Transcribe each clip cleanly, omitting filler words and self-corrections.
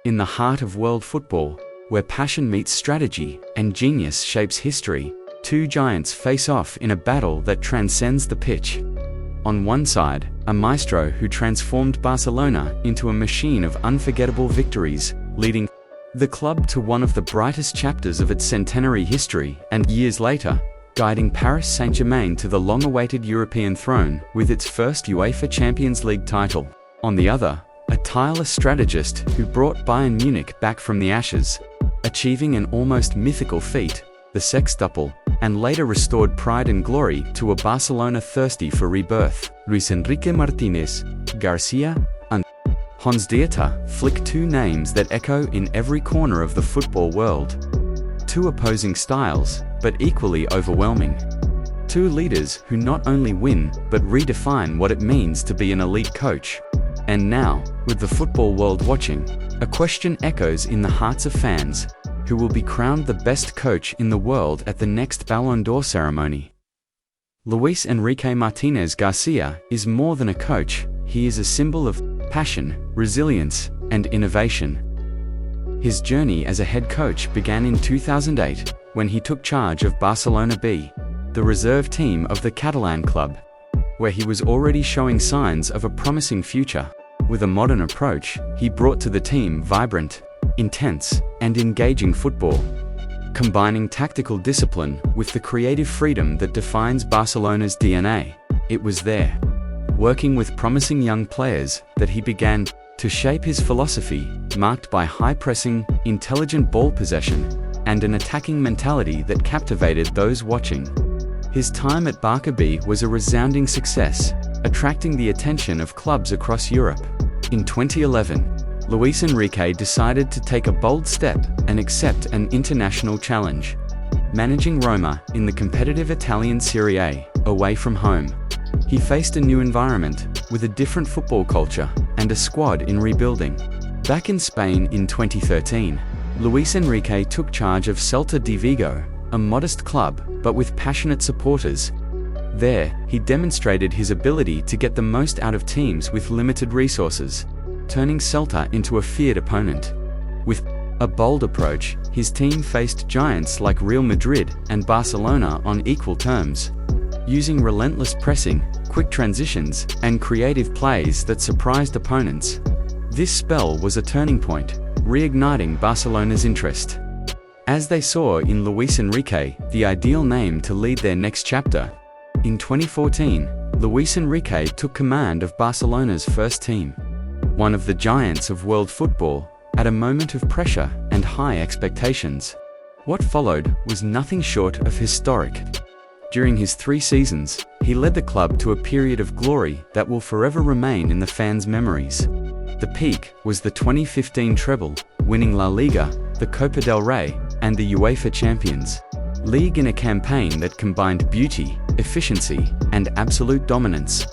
In the heart of world football, where passion meets strategy and genius shapes history, two giants face off in a battle that transcends the pitch. On one side, a maestro who transformed Barcelona into a machine of unforgettable victories, leading the club to one of the brightest chapters of its centenary history, and years later, guiding Paris Saint-Germain to the long-awaited European throne with its first UEFA Champions League title. On the other, a tireless strategist who brought Bayern Munich back from the ashes, achieving an almost mythical feat, the sextuple, and later restored pride and glory to a Barcelona thirsty for rebirth. Luis Enrique Martinez, Garcia, and Hansi Flick, two names that echo in every corner of the football world. Two opposing styles, but equally overwhelming. Two leaders who not only win, but redefine what it means to be an elite coach. And now, with the football world watching, a question echoes in the hearts of fans: who will be crowned the best coach in the world at the next Ballon d'Or ceremony? Luis Enrique Martinez Garcia is more than a coach. He is a symbol of passion, resilience, and innovation. His journey as a head coach began in 2008, when he took charge of Barcelona B, the reserve team of the Catalan club, where he was already showing signs of a promising future. With a modern approach, he brought to the team vibrant, intense, and engaging football, combining tactical discipline with the creative freedom that defines Barcelona's DNA. It was there, working with promising young players, that he began to shape his philosophy, marked by high pressing, intelligent ball possession, and an attacking mentality that captivated those watching. His time at Barca B was a resounding success, attracting the attention of clubs across Europe. In 2011, Luis Enrique decided to take a bold step and accept an international challenge, managing Roma in the competitive Italian Serie A, away from home. He faced a new environment, with a different football culture, and a squad in rebuilding. Back in Spain in 2013, Luis Enrique took charge of Celta de Vigo, a modest club, but with passionate supporters. There, he demonstrated his ability to get the most out of teams with limited resources, turning Celta into a feared opponent. With a bold approach, his team faced giants like Real Madrid and Barcelona on equal terms, using relentless pressing, quick transitions, and creative plays that surprised opponents. This spell was a turning point, reigniting Barcelona's interest, as they saw in Luis Enrique the ideal name to lead their next chapter. In 2014, Luis Enrique took command of Barcelona's first team, one of the giants of world football, at a moment of pressure and high expectations. What followed was nothing short of historic. During his 3 seasons, he led the club to a period of glory that will forever remain in the fans' memories. The peak was the 2015 treble, winning La Liga, the Copa del Rey, and the UEFA Champions League in a campaign that combined beauty, efficiency, and absolute dominance.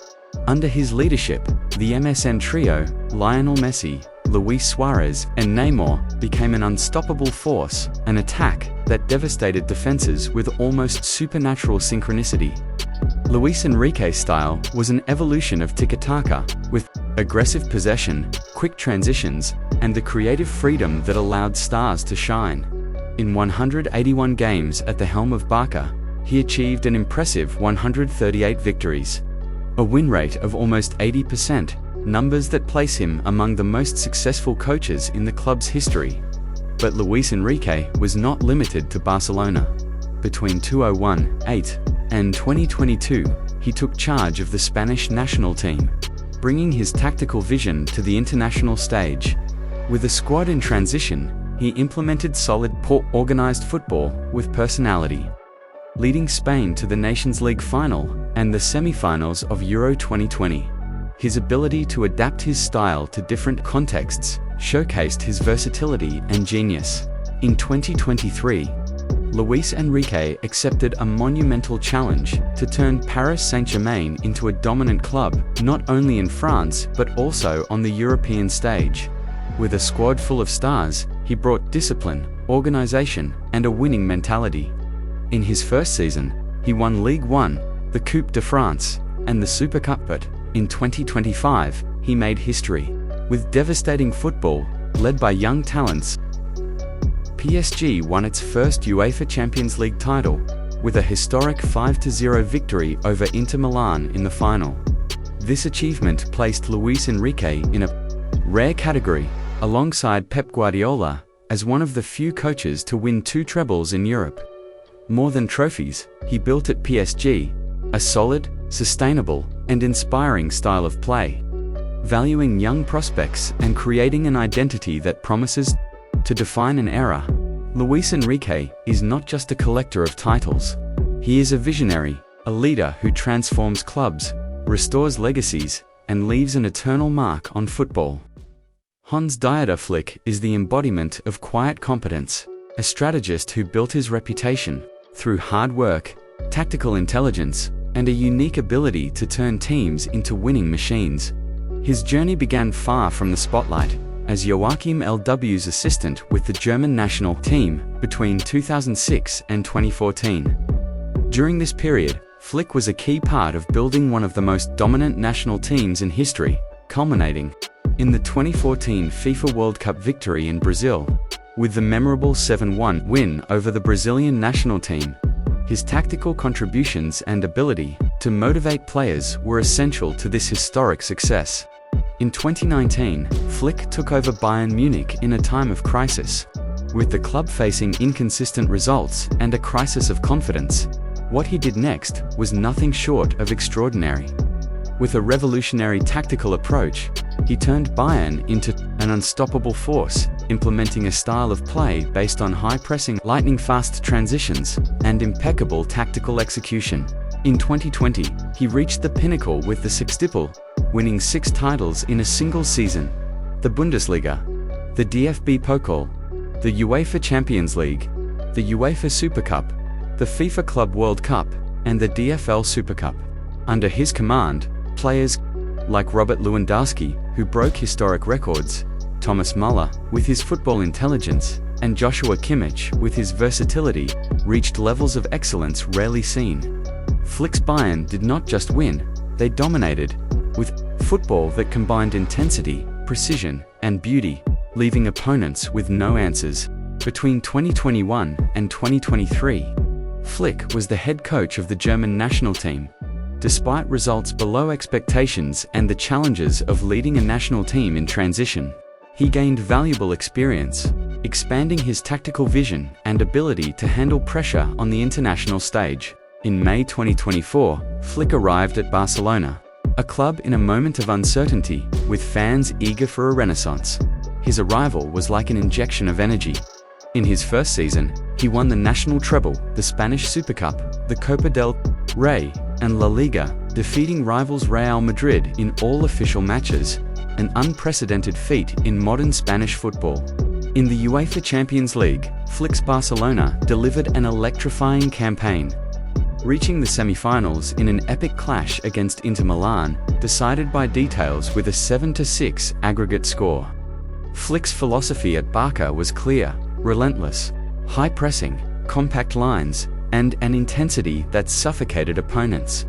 Under his leadership, the MSN trio, Lionel Messi, Luis Suarez, and Neymar, became an unstoppable force, an attack that devastated defenses with almost supernatural synchronicity. Luis Enrique's style was an evolution of tiki-taka, with aggressive possession, quick transitions, and the creative freedom that allowed stars to shine. In 181 games at the helm of Barca, he achieved an impressive 138 victories, a win rate of almost 80%, numbers that place him among the most successful coaches in the club's history. But Luis Enrique was not limited to Barcelona. Between 2018 and 2022, he took charge of the Spanish national team, bringing his tactical vision to the international stage. With a squad in transition, he implemented solid, organized football with personality, leading Spain to the Nations League final and the semi-finals of Euro 2020. His ability to adapt his style to different contexts showcased his versatility and genius. In 2023, Luis Enrique accepted a monumental challenge to turn Paris Saint-Germain into a dominant club, not only in France but also on the European stage. With a squad full of stars, he brought discipline, organization, and a winning mentality. In his first season, he won Ligue 1, the Coupe de France, and the Super Cup, but in 2025, he made history. With devastating football, led by young talents. PSG won its first UEFA Champions League title, with a historic 5-0 victory over Inter Milan in the final. This achievement placed Luis Enrique in a rare category, alongside Pep Guardiola, as one of the few coaches to win 2 trebles in Europe. More than trophies, he built at PSG a solid, sustainable, and inspiring style of play, valuing young prospects and creating an identity that promises to define an era. Luis Enrique is not just a collector of titles. He is a visionary, a leader who transforms clubs, restores legacies, and leaves an eternal mark on football. Hansi Flick is the embodiment of quiet competence, a strategist who built his reputation through hard work, tactical intelligence, and a unique ability to turn teams into winning machines. His journey began far from the spotlight, as Joachim Löw's assistant with the German national team between 2006 and 2014. During this period, Flick was a key part of building one of the most dominant national teams in history, culminating in the 2014 FIFA World Cup victory in Brazil, with the memorable 7-1 win over the Brazilian national team. His tactical contributions and ability to motivate players were essential to this historic success. In 2019, Flick took over Bayern Munich in a time of crisis. With the club facing inconsistent results and a crisis of confidence, what he did next was nothing short of extraordinary. With a revolutionary tactical approach, he turned Bayern into an unstoppable force, implementing a style of play based on high-pressing, lightning-fast transitions, and impeccable tactical execution. In 2020, he reached the pinnacle with the sextuple, winning 6 titles in a single season: the Bundesliga, the DFB Pokal, the UEFA Champions League, the UEFA Super Cup, the FIFA Club World Cup, and the DFL Super Cup. Under his command, players like Robert Lewandowski, who broke historic records, Thomas Müller, with his football intelligence, and Joshua Kimmich, with his versatility, reached levels of excellence rarely seen. Flick's Bayern did not just win, they dominated, with football that combined intensity, precision, and beauty, leaving opponents with no answers. Between 2021 and 2023, Flick was the head coach of the German national team. Despite results below expectations and the challenges of leading a national team in transition, he gained valuable experience, expanding his tactical vision and ability to handle pressure on the international stage. In May 2024, Flick arrived at Barcelona, a club in a moment of uncertainty, with fans eager for a renaissance. His arrival was like an injection of energy. In his first season, he won the national treble, the Spanish Super Cup, the Copa del Rey, and La Liga, defeating rivals Real Madrid in all official matches, an unprecedented feat in modern Spanish football. In the UEFA Champions League, Flick's Barcelona delivered an electrifying campaign, reaching the semi-finals in an epic clash against Inter Milan, decided by details with a 7-6 aggregate score. Flick's philosophy at Barca was clear: relentless, high-pressing, compact lines, and an intensity that suffocated opponents.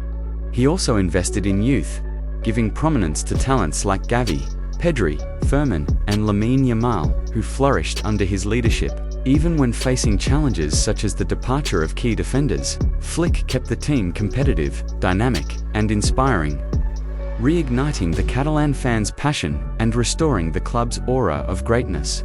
He also invested in youth, giving prominence to talents like Gavi, Pedri, Fermin, and Lamine Yamal, who flourished under his leadership. Even when facing challenges such as the departure of key defenders, Flick kept the team competitive, dynamic, and inspiring, reigniting the Catalan fans' passion and restoring the club's aura of greatness.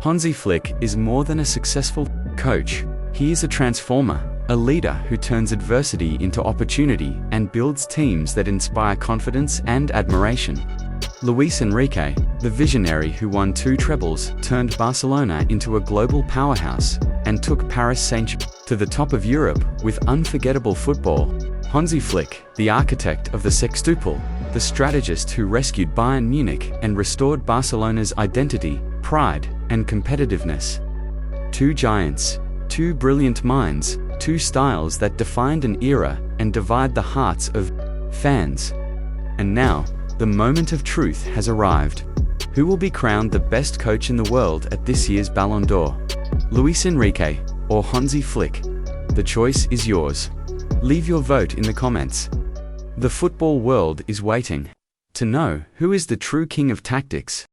Hansi Flick is more than a successful coach. He is a transformer, a leader who turns adversity into opportunity and builds teams that inspire confidence and admiration. Luis Enrique, the visionary who won 2 trebles, turned Barcelona into a global powerhouse and took Paris Saint-Germain to the top of Europe with unforgettable football. Hansi Flick, the architect of the sextuple, the strategist who rescued Bayern Munich and restored Barcelona's identity, pride, and competitiveness. 2 giants, 2 brilliant minds, 2 styles that defined an era and divide the hearts of fans. And now, the moment of truth has arrived. Who will be crowned the best coach in the world at this year's Ballon d'Or? Luis Enrique or Hansi Flick? The choice is yours. Leave your vote in the comments. The football world is waiting to know who is the true king of tactics.